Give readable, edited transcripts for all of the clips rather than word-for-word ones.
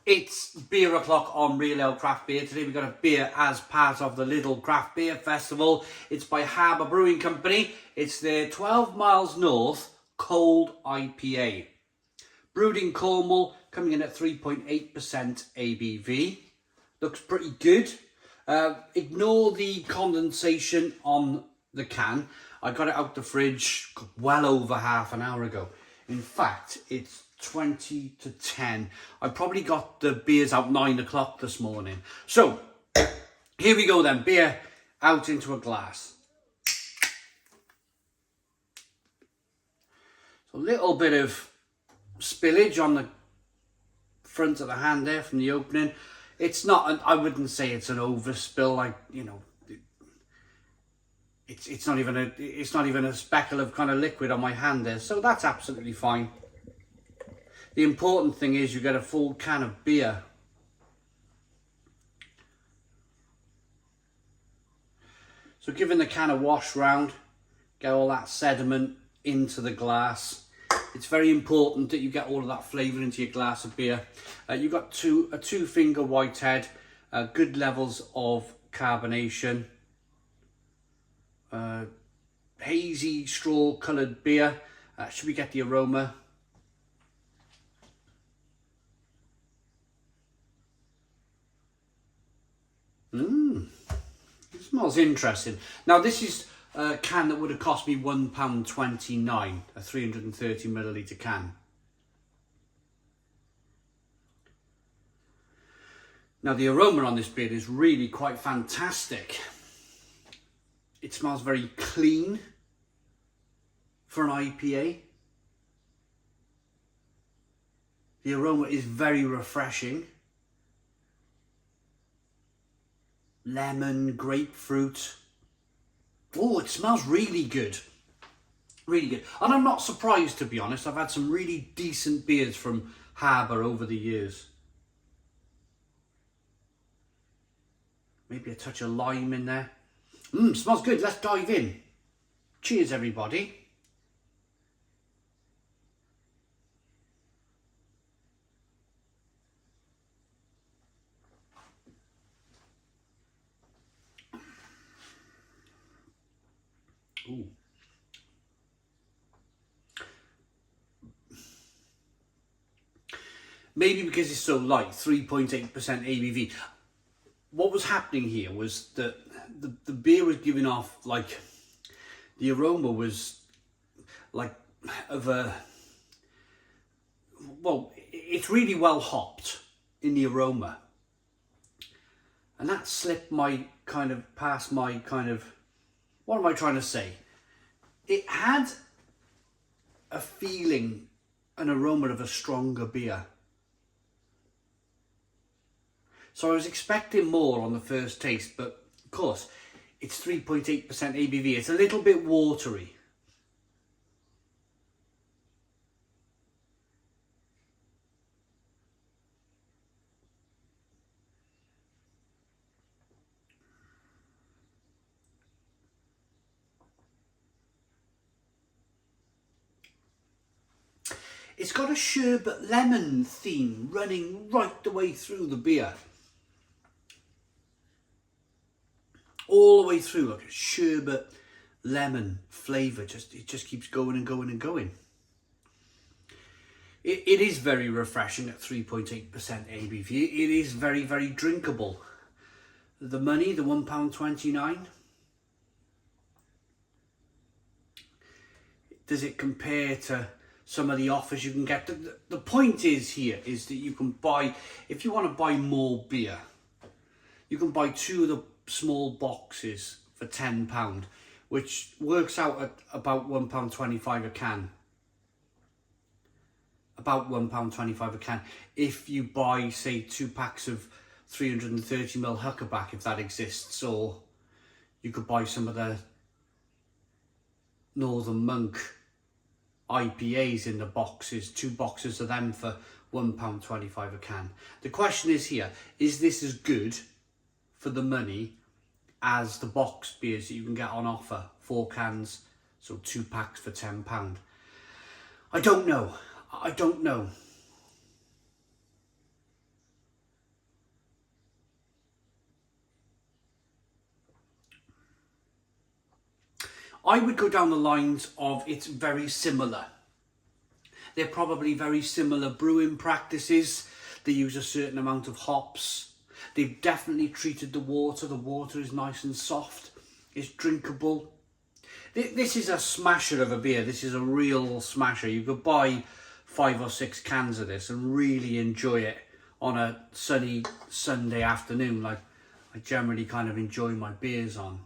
It's beer o'clock on Real Ale Craft Beer. Today we've got a beer as part of the Lidl Craft Beer Festival. It's by Harbour Brewing Company. It's their 12 Miles North Cold IPA. Brewed in Cornwall, coming in at 3.8% ABV. Looks pretty good. Ignore the condensation on the can. I got it out the fridge well over half an hour ago. In fact, it's 20 to 10. I probably got the beers out 9 o'clock this morning. So, here we go then. Beer out into a glass. So a little bit of spillage on the front of the hand there from the opening. It's not, I wouldn't say it's an overspill, like, you know, it's not even a speckle of kind of liquid on my hand there, so that's absolutely fine. The important thing is you get a full can of beer. So giving the can a wash round, get all that sediment into the glass. It's very important that you get all of that flavour into your glass of beer. You've got a two-finger whitehead, good levels of carbonation, hazy straw-coloured beer. Should we get the aroma? It smells interesting. Now this is a can that would have cost me £1.29, a 330 millilitre can. Now the aroma on this beer is really quite fantastic. It smells very clean for an IPA. The aroma is very refreshing. Lemon, grapefruit. Oh, it smells really good. Really good. And I'm not surprised, to be honest. I've had some really decent beers from Harbour over the years. Maybe a touch of lime in there. Smells good. Let's dive in. Cheers, everybody. Ooh. Maybe because it's so light, 3.8% ABV. What was happening here was that the beer was giving off, like, the aroma was like of a, well, it's really well hopped in the aroma. And that slipped my kind of, past my kind of, what am I trying to say? It had a feeling, an aroma of a stronger beer. So I was expecting more on the first taste, but of course, it's 3.8% ABV. It's a little bit watery. It's got a sherbet lemon theme running right the way through the beer. All the way through, like a sherbet lemon flavour. It just keeps going and going and going. It is very refreshing at 3.8% ABV. It is very, very drinkable. The money, the £1.29. Does it compare to some of the offers you can get? The point is here is that you can buy, if you want to buy more beer, you can buy 2 of the small boxes for £10, which works out at about £1.25 a can. About £1.25 a can. If you buy, say, 2 packs of 330ml Huckerback, if that exists, or you could buy some of the Northern Monk IPAs in the boxes, 2 boxes of them for £1.25 a can. The question is here, is this as good for the money as the box beers that you can get on offer? 4 cans, so 2 packs for £10. I don't know. I would go down the lines of it's very similar. They're probably very similar brewing practices. They use a certain amount of hops. They've definitely treated the water. The water is nice and soft. It's drinkable. This is a smasher of a beer. This is a real smasher. You could buy 5 or 6 cans of this and really enjoy it on a sunny Sunday afternoon, like I generally kind of enjoy my beers on.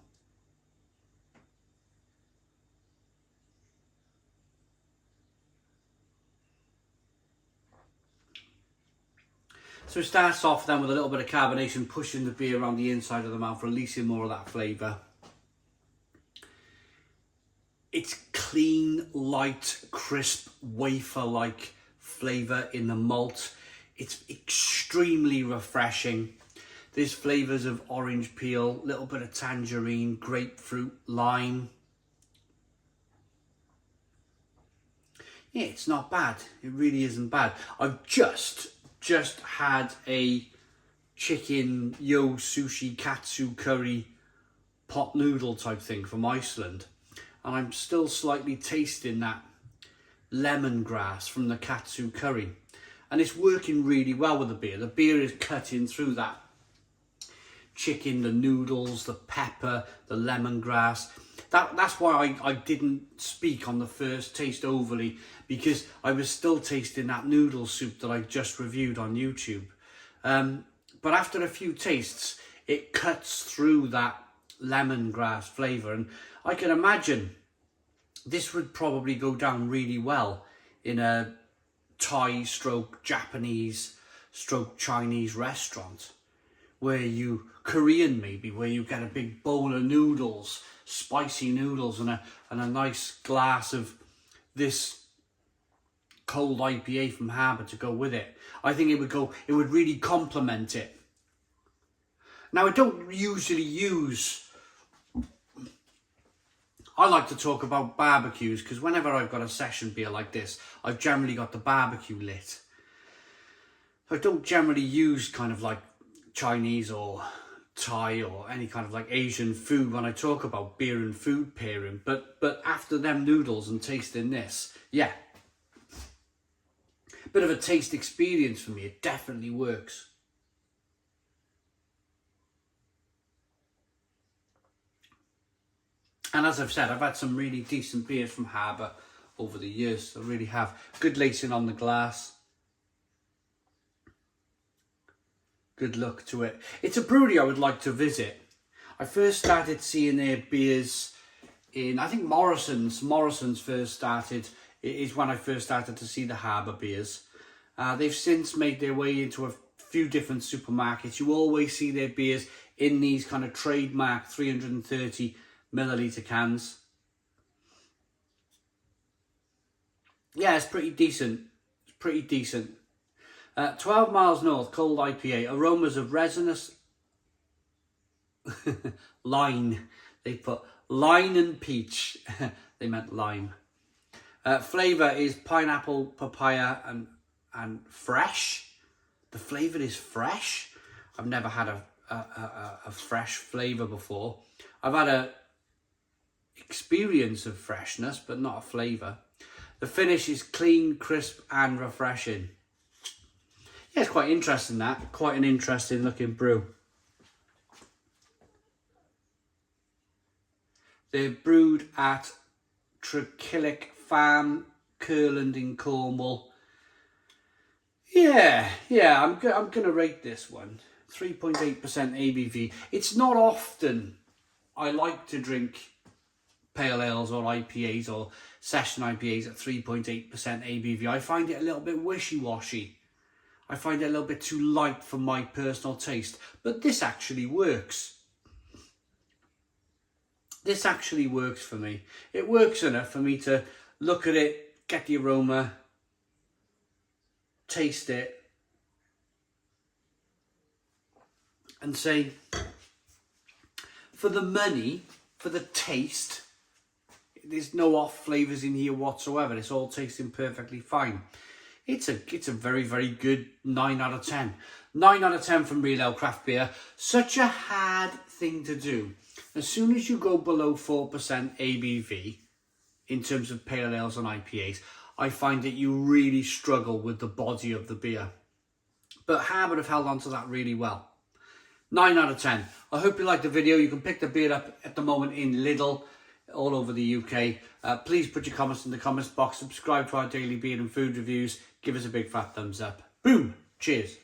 So it starts off then with a little bit of carbonation, pushing the beer around the inside of the mouth, releasing more of that flavour. It's clean, light, crisp, wafer-like flavour in the malt. It's extremely refreshing. There's flavours of orange peel, little bit of tangerine, grapefruit, lime. Yeah, it's not bad. It really isn't bad. I've just had a chicken yo sushi katsu curry pot noodle type thing from Iceland, and I'm still slightly tasting that lemongrass from the katsu curry, and it's working really well with the beer. The beer is cutting through that chicken, the noodles, the pepper, the lemongrass. That's why I didn't speak on the first taste overly, because I was still tasting that noodle soup that I just reviewed on YouTube. But after a few tastes, it cuts through that lemongrass flavour, and I can imagine this would probably go down really well in a Thai stroke Japanese stroke Chinese restaurant, Korean maybe, where you get a big bowl of noodles, spicy noodles, and a nice glass of this cold IPA from Harbour to go with it. I think it would really complement it. Now, I don't usually I like to talk about barbecues, because whenever I've got a session beer like this, I've generally got the barbecue lit. I don't generally use kind of like Chinese or Thai or any kind of like Asian food when I talk about beer and food pairing, but after them noodles and tasting this, yeah, bit of a taste experience for me. It definitely works. And as I've said, I've had some really decent beers from Harbour over the years. I really have. Good lacing on the glass. Good look to it. It's a brewery I would like to visit. I first started seeing their beers in, I think Morrison's first started, is when I first started to see the Harbour beers. They've since made their way into a few different supermarkets. You always see their beers in these kind of trademark 330 milliliter cans. Yeah, it's pretty decent. It's pretty decent. 12 miles north, cold IPA, aromas of resinous line. They put line and peach. They meant lime. Flavour is pineapple, papaya, and fresh. The flavour is fresh. I've never had a fresh flavour before. I've had a experience of freshness, but not a flavour. The finish is clean, crisp, and refreshing. Yeah, it's quite interesting, that. Quite an interesting looking brew. They're brewed at Trekillick Farm, Curland in Cornwall. Yeah, I'm going to rate this one. 3.8% ABV. It's not often I like to drink pale ales or IPAs or session IPAs at 3.8% ABV. I find it a little bit wishy-washy. I find it a little bit too light for my personal taste. But this actually works. This actually works for me. It works enough for me to look at it, get the aroma, taste it, and say, for the money, for the taste, there's no off flavours in here whatsoever. It's all tasting perfectly fine. It's a very, very good 9 out of 10. 9 out of 10 from Real Ale Craft Beer. Such a hard thing to do. As soon as you go below 4% ABV, in terms of pale ales and IPAs, I find that you really struggle with the body of the beer. But Harbour have held on to that really well. 9 out of 10. I hope you liked the video. You can pick the beer up at the moment in Lidl, all over the UK. Please put your comments in the comments box. Subscribe to our daily beer and food reviews. Give us a big fat thumbs up. Boom. Cheers.